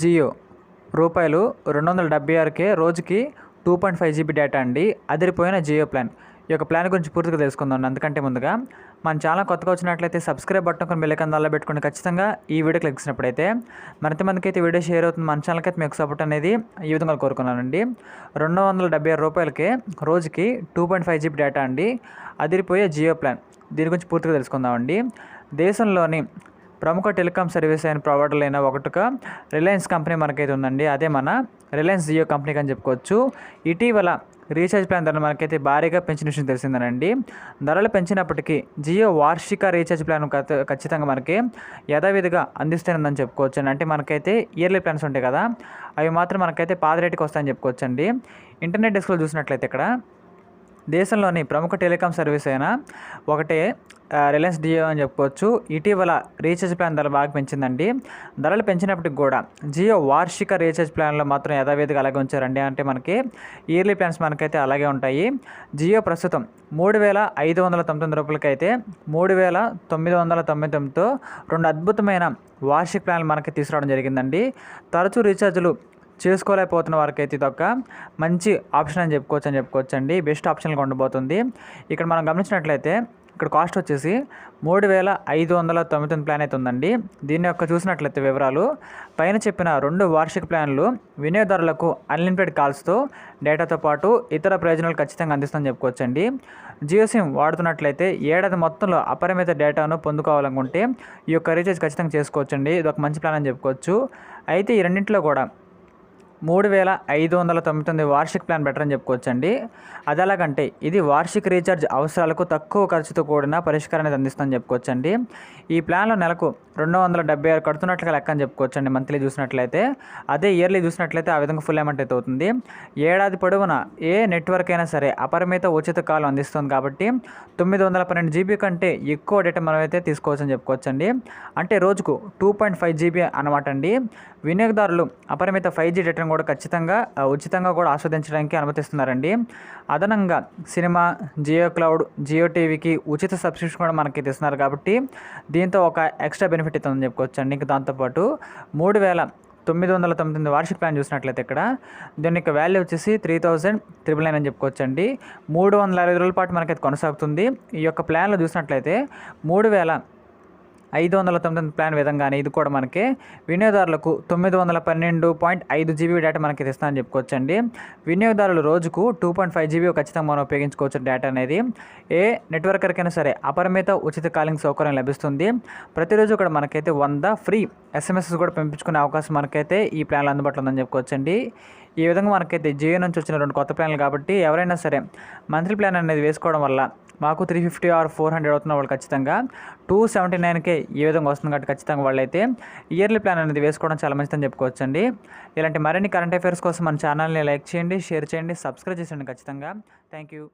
జియో రూపాయలు 276కే రోజుకి 2.5 GB data అండి. అదిరిపోయిన జియో ప్లాన్. ఈ యొక్క ప్లాన్ గురించి పూర్తిగా తెలుసుకుందాం. అందుకంటే ముందుగా మన ఛానల్ కొత్తగా వచ్చినట్లయితే సబ్స్క్రైబ్ బటన్ కొన్ని బెల్ ఐకాన్ దానిలో పెట్టుకొని ఖచ్చితంగా ఈ వీడియో క్లిక్ చేసినప్పుడైతే మరింతమందికి అయితే వీడియో షేర్ అవుతుంది. మన ఛానల్కి అయితే మీకు సపోర్ట్ అనేది ఈ విధంగా కోరుకున్నానండి. 276 రూపాయలకే రోజుకి 2.5 జీబీ డేటా అండి. అదిరిపోయే జియో ప్లాన్. దీని గురించి పూర్తిగా తెలుసుకుందామండి. దేశంలోని ప్రముఖ టెలికాం సర్వీస్ అయిన ప్రొవైడర్లు అయిన ఒకటిగా రిలయన్స్ కంపెనీ మనకైతే ఉందండి. అదే మన రిలయన్స్ జియో కంపెనీకి అని చెప్పుకోవచ్చు. ఇటీవల రీఛార్జ్ ప్లాన్ ధరలు మనకైతే భారీగా పెంచిన విషయం తెలిసిందేనండి. ధరలు పెంచినప్పటికీ జియో వార్షిక రీఛార్జ్ ప్లాన్ ఖచ్చితంగా మనకి యథావిధిగా అందిస్తుందని చెప్పుకోవచ్చు. అంటే మనకైతే ఇయర్లీ ప్లాన్స్ ఉంటాయి కదా, అవి మాత్రం మనకైతే పాత రేటుకి వస్తాయని చెప్పుకోవచ్చు అండి. ఇంటర్నెట్ డెస్క్లో చూసినట్లయితే ఇక్కడ దేశంలోని ప్రముఖ టెలికాం సర్వీస్ అయిన ఒకటే రిలయన్స్ జియో అని చెప్పుకోవచ్చు. ఇటీవల రీఛార్జ్ ప్లాన్ ధర బాగా పెంచిందండి. ధరలు పెంచినప్పటికి కూడా జియో వార్షిక రీఛార్జ్ ప్లాన్లో మాత్రం యథావిధిగా అలాగే ఉంచారండి. అంటే మనకి ఇయర్లీ ప్లాన్స్ మనకైతే అలాగే ఉంటాయి. జియో ప్రస్తుతం 3,599 రూపాయలకి అయితే 3,999తో రెండు అద్భుతమైన వార్షిక ప్లాన్లు మనకి తీసుకురావడం జరిగిందండి. తరచూ రీఛార్జ్లు చేసుకోలేకపోతున్న వారికైతే ఇదొక మంచి ఆప్షన్ అని చెప్పుకోవచ్చు అండి. బెస్ట్ ఆప్షన్గా ఉండబోతుంది. ఇక్కడ మనం గమనించినట్లయితే ఇక్కడ కాస్ట్ వచ్చేసి 3,599 ప్లాన్ అయితే ఉందండి. దీని యొక్క చూసినట్లయితే వివరాలు పైన చెప్పిన రెండు వార్షిక ప్లాన్లు వినియోగదారులకు అన్లిమిటెడ్ కాల్స్తో డేటాతో పాటు ఇతర ప్రయోజనాలు ఖచ్చితంగా అందిస్తుందని చెప్పుకోవచ్చండి. జియో సిమ్ వాడుతున్నట్లయితే ఏడాది మొత్తంలో అపరిమిత డేటాను పొందుకోవాలనుకుంటే ఈ యొక్క రీఛార్జ్ ఖచ్చితంగా చేసుకోవచ్చండి. ఇది ఒక మంచి ప్లాన్ అని చెప్పుకోవచ్చు. అయితే ఈ రెండింటిలో కూడా 3,599 వార్షిక ప్లాన్ బెటర్ అని చెప్పుకోవచ్చండి. అది ఎలాగంటే ఇది వార్షిక రీఛార్జ్ అవసరాలకు తక్కువ ఖర్చుతో కూడిన పరిష్కారాన్ని అందిస్తుందని చెప్పుకోవచ్చండి. ఈ ప్లాన్లో నెలకు 276 కడుతున్నట్లుగా లెక్క అని చెప్పుకోవచ్చండి. మంత్లీ చూసినట్లయితే. అదే ఇయర్లీ చూసినట్లయితే ఆ విధంగా ఫుల్ అమౌంట్ అయితే అవుతుంది. ఏడాది పొడవునా ఏ నెట్వర్క్ అయినా సరే అపరిమిత ఉచిత కాలం అందిస్తుంది కాబట్టి 912 జీబీ కంటే ఎక్కువ డేటా మనమైతే తీసుకోవచ్చని చెప్పుకోవచ్చండి. అంటే రోజుకు 2.5 జీబీ అనమాట అండి. వినియోగదారులు అపరిమిత 5G డేటాను కూడా ఖచ్చితంగా ఉచితంగా కూడా ఆస్వాదించడానికి అనుమతిస్తున్నారండి. అదనంగా సినిమా, జియో క్లౌడ్, జియో టీవీకి ఉచిత సబ్స్క్రిప్షన్ కూడా మనకి ఇస్తున్నారు కాబట్టి దీంతో ఒక ఎక్స్ట్రా బెనిఫిట్ ఇస్తుందని చెప్పుకోవచ్చు అండి. ఇంకా దాంతోపాటు 3,999 వార్షిక ప్లాన్ చూసినట్లయితే ఇక్కడ దీని యొక్క వాల్యూ వచ్చేసి 3,999 అని చెప్పుకోవచ్చు అండి. 360 రోజుల పాటు మనకైతే కొనసాగుతుంది. ఈ యొక్క ప్లాన్లో చూసినట్లయితే 3,599 ప్లాన్ విధంగానే ఇది కూడా మనకి వినియోగదారులకు 912.5 జీబీ డేటా మనకి ఇస్తానని చెప్పుకోవచ్చండి. వినియోగదారులు రోజుకు 2.5 జీబీ ఖచ్చితంగా మనం ఉపయోగించుకోవచ్చు డేటా అనేది. ఏ నెట్వర్కర్కైనా సరే అపరిమిత ఉచిత కాలింగ్ సౌకర్యం లభిస్తుంది. ప్రతిరోజు కూడా మనకైతే 100 ఫ్రీ SMS కూడా పంపించుకునే అవకాశం మనకైతే ఈ ప్లాన్లో అందుబాటులో ఉందని చెప్పుకోవచ్చండి. ఈ విధంగా మనకైతే జియో నుంచి వచ్చిన రెండు కొత్త ప్లాన్లు కాబట్టి ఎవరైనా సరే మంత్లీ ప్లాన్ అనేది వేసుకోవడం వల్ల మాకు 350 ఆర్ 400 అవుతున్న వాళ్ళు ఖచ్చితంగా 279కే ఈ విధంగా వస్తుంది కాబట్టి ఖచ్చితంగా వాళ్ళైతే ఇయర్లీ ప్లాన్ అనేది వేసుకోవడం చాలా మంచిదని చెప్పుకోవచ్చండి. ఇలాంటి మరిన్ని కరెంట్ అఫైర్స్ కోసం మన ఛానల్ని లైక్ చేయండి, షేర్ చేయండి, సబ్స్క్రైబ్ చేయండి ఖచ్చితంగా. Thank you.